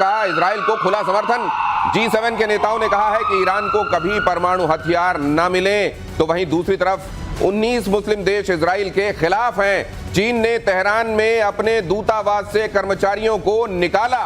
का इजराइल को खुला समर्थन। G7 के नेताओं ने कहा है कि ईरान को कभी परमाणु हथियार न मिले, तो वहीं दूसरी तरफ 19 मुस्लिम देश इजराइल के खिलाफ हैं। चीन ने तेहरान में अपने दूतावास से कर्मचारियों को निकाला।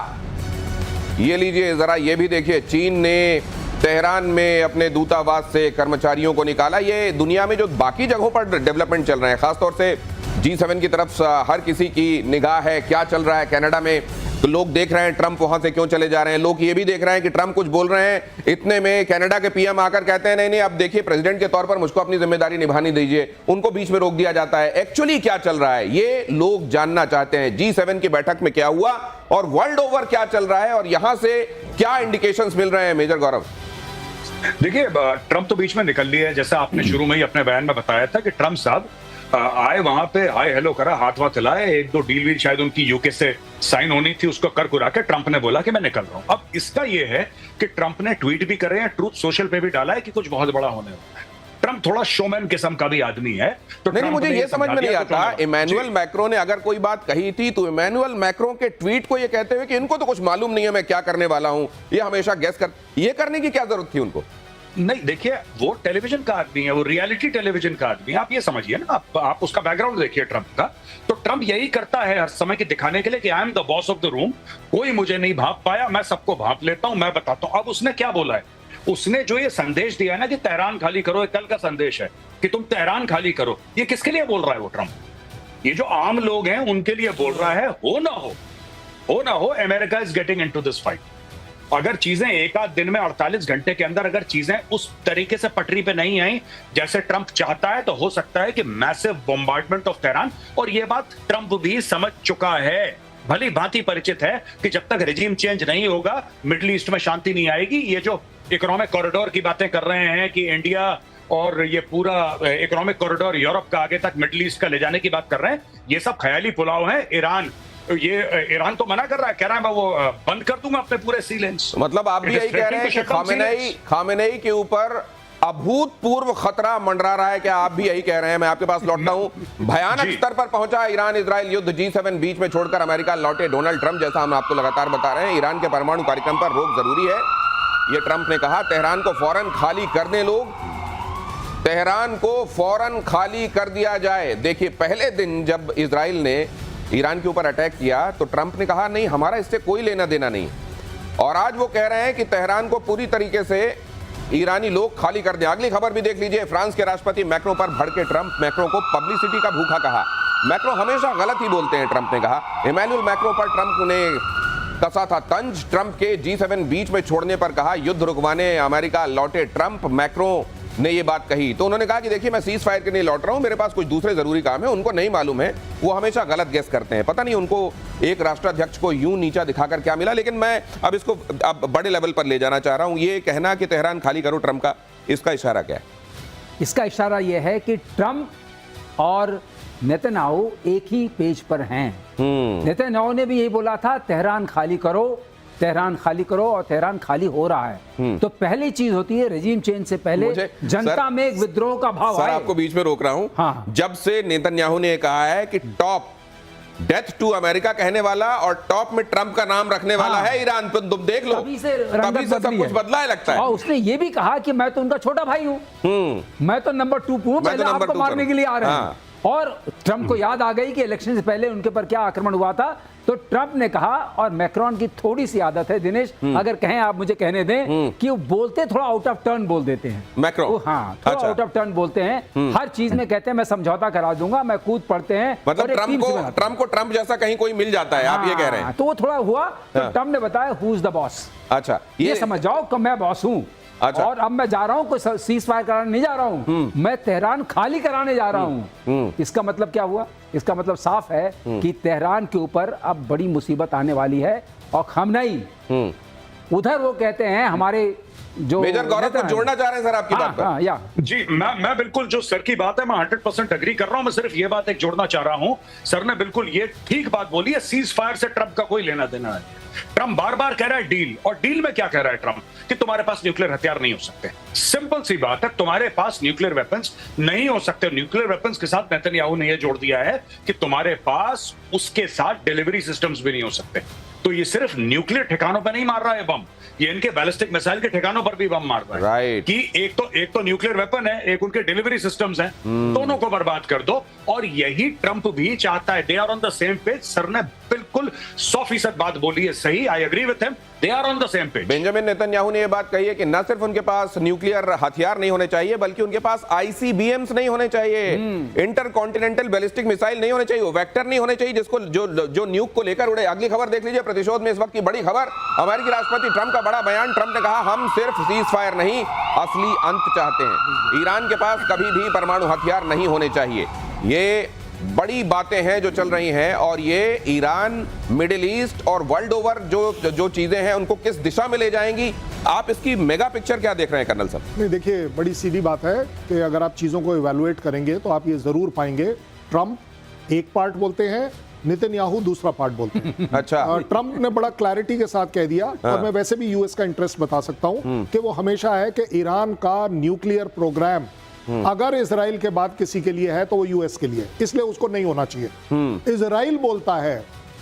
ये लीजिए जरा, ये भी देखिए, चीन ने तेहरान में अपने दूतावास से कर्मचारियों को निकाला। ये दुनिया में जो बाकी जगहों पर डेवलपमेंट चल रहे हैं, खासतौर से G7 की तरफ हर किसी की निगाह है क्या चल रहा है कनाडा में। तो लोग देख रहे हैं ट्रंप वहां से क्यों चले जा रहे हैं। लोग ये भी देख रहे हैं कि ट्रंप कुछ बोल रहे हैं, इतने में कनाडा के पीएम आकर कहते हैं नहीं नहीं, अब देखिए प्रेसिडेंट के तौर पर मुझको अपनी जिम्मेदारी निभानी दीजिए। उनको बीच में रोक दिया जाता है। एक्चुअली क्या चल रहा है ये लोग जानना चाहते हैं। G7 की बैठक में क्या हुआ और वर्ल्ड ओवर क्या चल रहा है और यहां से क्या इंडिकेशंस मिल रहे हैं। मेजर गौरव, देखिए, ट्रंप तो बीच में निकल लिया है। जैसा आपने शुरू में ही अपने बयान में बताया था कि ट्रंप साहब आए, वहां पे हाय हेलो करा, हाथ वाथ हिलाए, एक दो डील भी शायद उनकी यूके से साइन होनी थी, उसको कर कुरा के ट्रंप ने बोला कि मैं निकल रहा हूं। अब इसका ये है कि ट्रंप ने ट्वीट भी करे हैं, ट्रूथ सोशल पे भी डाला है कि कुछ बहुत बड़ा होने वाला है। ट्रंप थोड़ा शोमैन किस्म का भी आदमी है। तो नहीं, मुझे ये समझ में नहीं आता, इमैनुअल मैक्रों ने अगर कोई बात कही थी तो इमैनुअल मैक्रों के ट्वीट को ये कहते हुए कि इनको तो कुछ मालूम नहीं है मैं क्या करने वाला हूं, ये हमेशा गेस कर, ये करने की क्या जरूरत थी उनको? नहीं, देखिए, वो टेलीविजन का आदमी है, वो रियलिटी टेलीविजन का आदमी है। आप ये समझिए ना, आप उसका बैकग्राउंड देखिए ट्रंप का। तो ट्रंप यही करता है हर समय की दिखाने के लिए कि I am the boss of the room, कोई मुझे नहीं भांप पाया, मैं सबको भांप लेता हूं, मैं बताता हूं। अब उसने क्या बोला है? उसने जो ये संदेश दिया है ना कि तेहरान खाली करो, ये कल का संदेश है कि तुम तेहरान खाली करो, ये किसके लिए बोल रहा है वो ट्रंप? ये जो आम लोग हैं उनके लिए बोल रहा है। हो ना हो, America is getting into this fight. अगर चीजें एक आध दिन में 48 घंटे के अंदर अगर चीजें उस तरीके से पटरी पे नहीं आई जैसे ट्रंप चाहता है, तो हो सकता है कि मैसिव बॉम्बार्डमेंट ऑफ तेहरान। और यह बात ट्रंप भी समझ चुका है, भली भांति परिचित है कि जब तक रिजीम चेंज नहीं होगा मिडिल ईस्ट में शांति नहीं आएगी। ये जो इकोनॉमिक कॉरिडोर की बातें कर रहे हैं कि इंडिया और ये पूरा इकोनॉमिक कॉरिडोर यूरोप का आगे तक मिडिल ईस्ट का ले जाने की बात कर रहे हैं, ये सब ख्याली पुलाव है। ईरान तो मना कर रहा है, कह रहा है मैं वो बंद कर दूंगा अपने पूरे सी लेंस। मतलब आप भी यही कह रहे हैं कि खामेनेई के ऊपर अभूतपूर्व खतरा मंडरा रहा है, क्या आप भी यही कह रहे हैं? मैं आपके पास लौटता हूं। भयानक स्तर पर पहुंचा ईरान इजराइल युद्ध। G7 बीच में छोड़कर अमेरिका लौटे डोनाल्ड ट्रंप, जैसा हम आपको लगातार बता रहे हैं। ईरान के परमाणु कार्यक्रम पर रोक जरूरी है, यह ट्रंप ने कहा। तेहरान को फौरन खाली कर दें लोग, तेहरान को फौरन खाली कर दिया जाए। देखिए, पहले दिन जब इजराइल ने ईरान के ऊपर अटैक किया तो ट्रंप ने कहा नहीं, हमारा इससे कोई लेना देना नहीं। और आज वो कह रहे हैं कि तेहरान को पूरी तरीके से ईरानी लोग खाली कर दें। अगली खबर भी देख लीजिए, फ्रांस के राष्ट्रपति मैक्रो पर भड़के ट्रंप, मैक्रो को पब्लिसिटी का भूखा कहा। मैक्रो हमेशा गलत ही बोलते हैं, ट्रंप ने कहा। इमैनुअल मैक्रो पर ट्रंप ने कसा था तंज। ट्रंप के G7 बीच में छोड़ने पर कहा युद्ध रुकवाने अमेरिका लौटे ट्रंप। मैक्रो ने ये बात कही तो उन्होंने कहा कि देखिए मैं सीज फायर के लिए लौट रहा हूं, मेरे पास कुछ दूसरे जरूरी काम है। उनको नहीं मालूम है, वो हमेशा गलत गेस करते हैं। पता नहीं उनको एक राष्ट्राध्यक्ष को यूं नीचा दिखाकर क्या मिला। लेकिन मैं अब इसको बड़े लेवल पर ले जाना चाह रहा हूं। ये कहना कि तेहरान खाली करो ट्रंप का, इसका इशारा क्या है? इसका इशारा यह है कि ट्रंप और नेतन्याहू एक ही पेज पर हैं। नेतन्याहू ने भी यही बोला था तेहरान खाली करो, तेहरान खाली करो, और तेहरान खाली हो रहा है। तो पहली चीज होती है रेजिम चेंज से पहले जनता में एक विद्रोह का भाव आए। आपको बीच में रोक रहा हूं। हाँ। जब से नेतन्याहू ने कहा है कि टॉप डेथ टू अमेरिका कहने वाला और टॉप में ट्रंप का नाम रखने वाला है ईरान, तो तुम देख लो तभी से सब कुछ बदला है लगता है। और उसने ये भी कहा कि मैं तो उनका छोटा भाई हूं, मैं तो नंबर 2 हूं, पहले आपको मारने के लिए आ रहे हैं। और ट्रंप को याद आ गई कि इलेक्शन से पहले उनके पर क्या आक्रमण हुआ था, तो ट्रंप ने कहा। और मैक्रोन की थोड़ी सी आदत है दिनेश, अगर कहें आप मुझे कहने दें, कि वो बोलते थोड़ा आउट ऑफ टर्न बोल देते हैं मैक्रो। हाँ, थोड़ा आउट ऑफ टर्न बोलते हैं। हर चीज में कहते हैं मैं समझौता करा दूंगा, मैं कूद पड़ते हैं। मतलब ट्रंप को ट्रंप जैसा कहीं कोई मिल जाता है, आप ये कह रहे हैं। तो वो थोड़ा हुआ, तो ट्रंप ने बताया हु इज द बॉस। अच्छा, ये समझ जाओ कि मैं बॉस हूं। अच्छा। और अब मैं जा रहा हूं, कोई सीज फायर कराने नहीं जा रहा हूं, मैं तेहरान खाली कराने जा रहा हूं। इसका मतलब क्या हुआ? इसका मतलब साफ है कि तेहरान के ऊपर अब बड़ी मुसीबत आने वाली है। और खामनेई उधर वो कहते हैं हमारे जो मेजर गौरव को जोड़ना चाह रहे हैं सर आपकी बात पर। या जी, मैं बिल्कुल जो सर की बात है मैं 100% एग्री कर रहा हूं। मैं सिर्फ ये बात एक जोड़ना चाह रहा हूं, सर ने बिल्कुल ये ठीक बात बोली है, सीज फायर से ट्रंप का कोई लेना देना है। ट्रंप बार बार कह रहा है डील, और डील में क्या कह रहा है ट्रंप कि तुम्हारे पास न्यूक्लियर हथियार नहीं हो सकते। सिंपल सी बात है, तुम्हारे पास न्यूक्लियर वेपन्स नहीं हो सकते। न्यूक्लियर वेपन्स के साथ नेतन्याहू ने यह जोड़ दिया है कि तुम्हारे पास उसके साथ डिलीवरी सिस्टम्स भी नहीं हो सकते। तो ये सिर्फ न्यूक्लियर ठिकानों पर नहीं मार रहा है बम, ये इनके बैलिस्टिक मिसाइल के ठिकानों पर भी बम मार रहा है। राइट। कि एक तो न्यूक्लियर वेपन है, एक उनके डिलीवरी सिस्टम्स हैं, दोनों को बर्बाद कर दो। और यही ट्रंप भी चाहता है। They are on the same page. Sir ने बिल्कुल 100% बात बोली है, सही, I agree with him, they are on the same page. Benjamin Netanyahu ने यह बात कही है कि न सिर्फ उनके पास न्यूक्लियर हथियार नहीं होने चाहिए, बल्कि उनके पास आईसीबीएम्स नहीं होने चाहिए, इंटरकॉन्टिनेंटल बैलिस्टिक मिसाइल नहीं होने चाहिए, वेक्टर नहीं होने चाहिए जिसको जो न्यूक को लेकर उड़े। अगली खबर देख लीजिए, प्रतिशोध में इस वक्त की बड़ी खबर, अमेरिकी राष्ट्रपति ट्रंप का बड़ा बयान। ट्रंप ने कहा, हम सिर्फ सीज फायर नहीं, असली अंत चाहते हैं। ईरान के पास कभी भी परमाणु हथियार नहीं होने चाहिए। ये बड़ी बातें हैं जो चल रही हैं, और ये ईरान, मिडिल ईस्ट और वर्ल्ड ओवर जो चीजें हैं उनको किस दिशा में ले जाएंगी। आप इसकी मेगा पिक्चर क्या देख रहे हैं कर्नल साहब? नहीं, देखिए, बड़ी सीधी बात है कि अगर आप चीजों को इवैल्यूएट करेंगे तो आप ये जरूर पाएंगे, ट्रंप एक पार्ट बोलते हैं, नेतन्याहू दूसरा पार्ट बोलते हैं। अच्छा। ट्रंप ने बड़ा क्लैरिटी के साथ कह दिया, और मैं वैसे भी यूएस का इंटरेस्ट बता सकता हूं कि वो हमेशा है कि ईरान का न्यूक्लियर प्रोग्राम अगर इजराइल के बाद किसी के लिए है तो वो यूएस के लिए, इसलिए उसको नहीं होना चाहिए। इजराइल बोलता है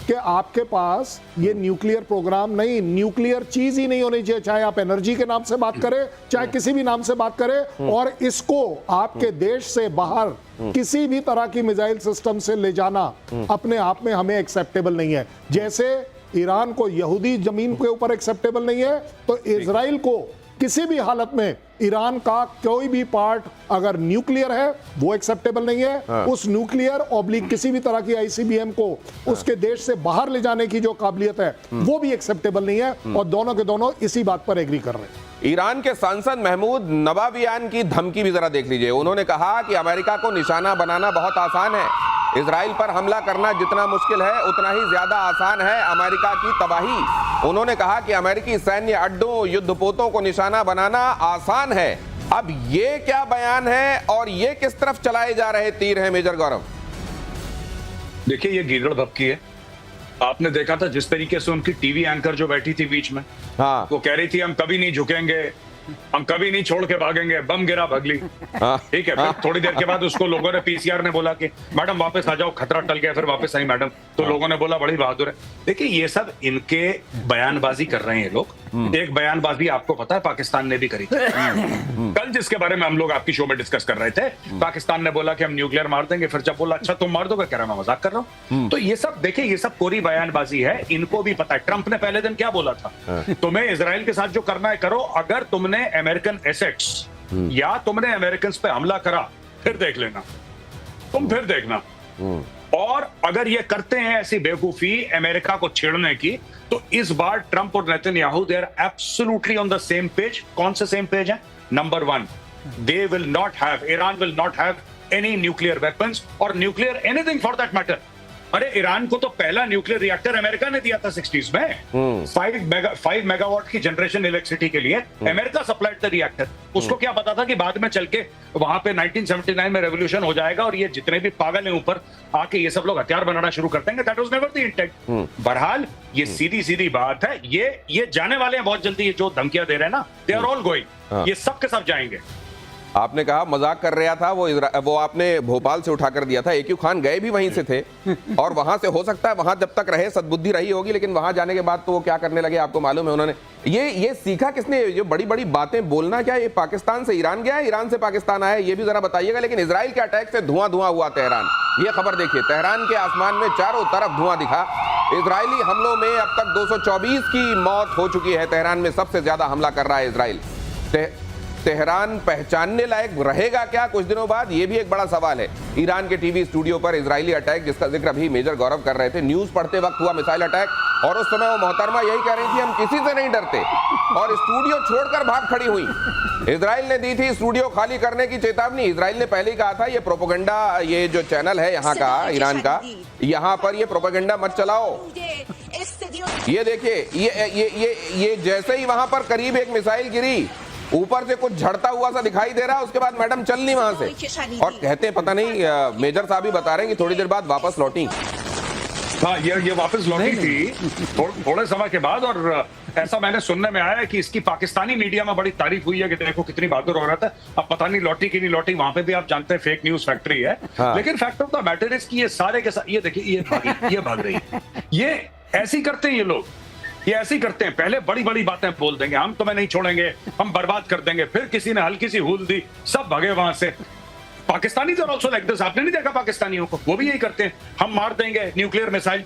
कि आपके पास ये न्यूक्लियर प्रोग्राम नहीं, न्यूक्लियर चीज ही नहीं होनी चाहिए, चाहे आप एनर्जी के नाम से बात करें, चाहे किसी भी नाम से बात करें, और इसको आपके देश से बाहर किसी भी तरह की मिसाइल सिस्टम से ले जाना अपने आप में हमें एक्सेप्टेबल नहीं है। जैसे ईरान को यहूदी जमीन के ऊपर एक्सेप्टेबल नहीं है, तो इजराइल को किसी भी हालत में ईरान का कोई भी पार्ट अगर न्यूक्लियर है वो एक्सेप्टेबल नहीं है। उस न्यूक्लियर ऑब्लिक किसी भी तरह की आईसीबीएम को उसके देश से बाहर ले जाने की जो काबिलियत है वो भी एक्सेप्टेबल नहीं है, और दोनों के दोनों इसी बात पर एग्री कर रहे हैं। ईरान के सांसद महमूद नवावियान की धमकी भी जरा देख लीजिए। उन्होंने कहा कि अमेरिका को निशाना बनाना बहुत आसान है, इजराइल पर हमला करना जितना मुश्किल है उतना ही ज्यादा आसान है अमेरिका की तबाही। उन्होंने कहा कि अमेरिकी सैन्य अड्डों, युद्धपोतों को निशाना बनाना आसान है। अब ये क्या बयान है और ये किस तरफ चलाए जा रहे तीर हैं मेजर गौरव? देखिए, ये गीदड़ भपकी है। आपने देखा था जिस तरीके से उनकी टीवी एंकर जो बैठी थी बीच में, हाँ, वो कह रही थी हम कभी नहीं झुकेंगे, हम कभी नहीं छोड़ के भागेंगे, बम गिरा भगली। ठीक है, फिर थोड़ी देर के बाद उसको लोगों ने, पीसीआर ने बोला कि मैडम वापस आ जाओ, खतरा टल गया, फिर वापस आई मैडम, तो लोगों ने बोला बड़ी बहादुर है। देखिए, ये सब इनके बयानबाजी कर रहे हैं लोग। एक बयानबाजी आपको पता है पाकिस्तान ने भी करी थी कल, जिसके बारे में हम लोग आपकी शो में डिस्कस कर रहे थे। पाकिस्तान ने बोला कि हम न्यूक्लियर मार देंगे, फिर जब बोला अच्छा तुम मार दोगे, कह रहा मैं मजाक कर रहा हूं। तो ये सब देखिए, ये सब कोरी बयानबाजी है, इनको भी पता है। ट्रंप ने पहले दिन क्या बोला था, तुम्हें इजराइल के साथ जो करना है करो, अगर तुमने अमेरिकन एसेट्स या तुमने अमेरिकन पे हमला करा फिर देख लेना, तुम फिर देखना। और अगर ये करते हैं ऐसी बेवकूफी अमेरिका को छेड़ने की, तो इस बार ट्रंप और Netanyahu they are absolutely on the same page. कौन से सेम पेज है? Number 1, they will not have, Iran will not have any nuclear weapons और nuclear anything for that matter. अरे ईरान को तो पहला न्यूक्लियर रिएक्टर अमेरिका ने दिया था 60s में। 5 मेगावाट की जनरेशन इलेक्ट्रिसिटी के लिए अमेरिका सप्लाइड द रिएक्टर। उसको क्या पता था कि बाद में चल के वहां पे 1979 में रेवोल्यूशन हो जाएगा और ये जितने भी पागल हैं ऊपर आके ये सब लोग हथियार बनाना शुरू कर देंगे। That was never the intent. बहरहाल ये सीधी सीधी बात है, ये जाने वाले हैं बहुत जल्दी। ये जो धमकियां दे रहे हैं ना, दे आर ऑल गोइंग, ये सब के सब जाएंगे। आपने कहा मजाक कर रहा था वो आपने भोपाल से उठाकर दिया था। AQ खान गए भी वहीं से थे और वहां से हो सकता है वहां जब तक रहे सद्बुद्धि रही होगी, लेकिन वहां जाने के बाद तो वो क्या करने लगे आपको मालूम है। उन्होंने ये सीखा किसने, जो बड़ी बड़ी बातें बोलना, क्या ये पाकिस्तान से ईरान गया है, ईरान से पाकिस्तान आया, ये भी जरा बताइएगा। लेकिन इजराइल के अटैक से धुआं धुआं हुआ तेहरान, ये खबर देखिए, तेहरान के आसमान में चारों तरफ धुआं दिखा। इजरायली हमलों में अब तक 224 की मौत हो चुकी है। तेहरान में सबसे ज्यादा हमला कर रहा है इजराइल। तेहरान पहचानने लायक रहेगा क्या कुछ दिनों बाद, ये भी एक बड़ा सवाल है। ईरान के टीवी स्टूडियो पर इजरायली अटैक, जिसका जिक्र अभी मेजर गौरव कर रहे थे, न्यूज पढ़ते वक्त हुआ मिसाइल अटैक, और उस समय वो मोहतरमा यही कह रही थी हम किसी से नहीं डरते, और स्टूडियो छोड़कर भाग खड़ी हुई। इजराइल ने दी थी स्टूडियो खाली करने की चेतावनी। इजराइल ने पहले ही कहा था ये प्रोपेगेंडा, ये जो चैनल है यहाँ का, ईरान का, यहाँ पर ये प्रोपेगेंडा मत चलाओ। ये देखिए, ये जैसे ही वहां पर करीब एक मिसाइल गिरी, ऊपर से कुछ झड़ता हुआ सा दिखाई दे रहा है, उसके बाद मैडम चल नहीं वहां से, और कहते पता नहीं, मेजर साहब ही बता रहे हैं कि थोड़ी देर बाद वापस लौटी। हाँ, ये वापस लौटी थी थोड़े समय के बाद, और ऐसा मैंने सुनने में आया कि इसकी पाकिस्तानी मीडिया में बड़ी तारीफ हुई है कि देखो कितनी बहादुर हो रहा था। अब पता नहीं लौटी कि नहीं लौटी, वहां पे भी आप जानते हैं फेक न्यूज फैक्ट्री है। हाँ। लेकिन fact of the matter is कि ये सारे के साथ, ये देखिए ये भाग रही है, ऐसी करते हैं ये लोग, ये ऐसे ही करते हैं। पहले बड़ी बड़ी बातें बोल देंगे, हम तुम्हें नहीं छोड़ेंगे, हम बर्बाद कर देंगे, फिर किसी ने हल्की सी हूल दी, सब भगे वहां से। पाकिस्तानी तो ऑल्सो लाइक दिस, आपने नहीं देखा पाकिस्तानियों को, वो भी यही करते हैं, हम मार देंगे न्यूक्लियर मिसाइल